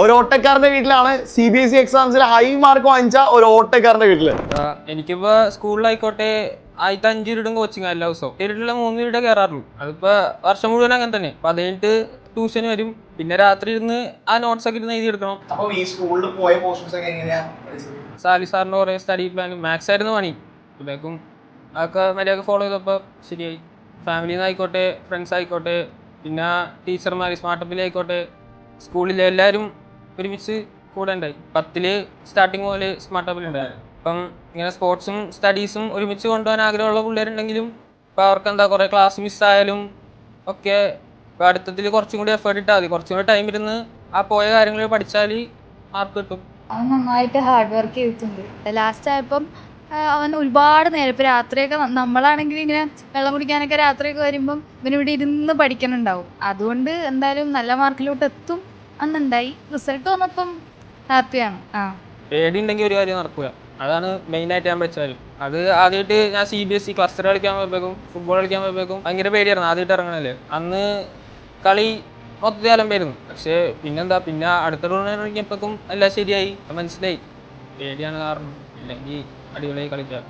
ഒരു ഓട്ടക്കാരന്റെ വീട്ടിലാണ് CBSE എക്സാംസിൽ high mark വാങ്ങിച്ച ഒരു ഓട്ടക്കാരന്റെ വീട്ടില്. എനിക്കിപ്പോ സ്കൂളിലായിക്കോട്ടെ ആദ്യത്തെ 5 പീരീഡും കോച്ചിങ് എല്ലാ ദിവസവും പീരീഡിലുള്ള 3 പീരീഡേ കയറാറുള്ളൂ. അതിപ്പോ വർഷം മുഴുവൻ അങ്ങനെ തന്നെ. അപ്പൊ അത് കഴിഞ്ഞിട്ട് ട്യൂഷന് വരും, പിന്നെ രാത്രി ഇരുന്ന് ആ നോട്ട്സ് ഒക്കെ ഇരുന്ന് എഴുതിയെടുക്കണം. സാലി സാറിന്റെ കുറെ സ്റ്റഡി പ്ലാൻ, മാത്സ് ആയിരുന്നു പണി. ഇതേക്കും അതൊക്കെ മര്യാദ ഫോളോ ചെയ്തപ്പോൾ ശരിയായി. ഫാമിലിയിൽ നിന്നായിക്കോട്ടെ, ഫ്രണ്ട്സ് ആയിക്കോട്ടെ, പിന്നെ ടീച്ചർമാർ, സ്മാർട്ടപ്പിലായിക്കോട്ടെ, സ്കൂളിലെ എല്ലാവരും ഒരുമിച്ച് കൂടെ ഉണ്ടായി. 10ല് സ്റ്റാർട്ടിങ് പോലെ സ്മാർട്ടപ്പിലുണ്ടായിരുന്നു. അപ്പം ഇങ്ങനെ സ്പോർട്സും സ്റ്റഡീസും ഒരുമിച്ച് കൊണ്ടുപോകാൻ ആഗ്രഹമുള്ള പിള്ളേരുണ്ടെങ്കിലും ഇപ്പം അവർക്ക് എന്താ കുറേ ക്ലാസ് മിസ്സായാലും ഒക്കെ ഇപ്പം അടുത്തതിൽ കുറച്ചും കൂടി എഫേർട്ട് ഇട്ടാൽ മതി. കുറച്ചും കൂടി ടൈം ഇരുന്ന് ആ പോയ കാര്യങ്ങൾ പഠിച്ചാൽ മാർക്ക് കിട്ടും. അവൻ നന്നായിട്ട് ഹാർഡ് വർക്ക് ചെയ്തിട്ടുണ്ട്. ലാസ്റ്റ് ആയപ്പം അവൻ ഒരുപാട് നേരം ഇപ്പം രാത്രിയൊക്കെ നമ്മളാണെങ്കിൽ ഇങ്ങനെ വെള്ളം കുടിക്കാനൊക്കെ രാത്രിയൊക്കെ വരുമ്പം ഇവനിവിടെ ഇരുന്ന് പഠിക്കണുണ്ടാവും. അതുകൊണ്ട് എന്തായാലും നല്ല മാർക്കിലോട്ട് എത്തും അന്നുണ്ടായി. റിസൾട്ട് വന്നപ്പം ഹാപ്പിയാണ്. പേടിയുണ്ടെങ്കിൽ ഒരു കാര്യം നടക്കുക. അതാണ് മെയിനായിട്ട് ഞാൻ വെച്ചാലും. അത് ആദ്യമായിട്ട് ഞാൻ CBSE ക്ലസ്റ്റർ കളിക്കാൻ പോയപ്പോഴേക്കും, ഫുട്ബോൾ കളിക്കാൻ പോയപ്പോഴേക്കും ഭയങ്കര പേടിയായിരുന്നു. ആദ്യമായിട്ട് ഇറങ്ങണല്ലേ, അന്ന് കളി മൊത്തത്തിൽ അലമ്പായിരുന്നു. പക്ഷേ പിന്നെന്താ, പിന്നെ അടുത്ത ടൂർണമെന്റ് ഇറങ്ങിയപ്പോഴേക്കും എല്ലാം ശരിയായി, മനസ്സിലായി പേടിയാണ് കാരണം, ഇല്ലെങ്കിൽ അടിപൊളിയായി കളിക്കാം.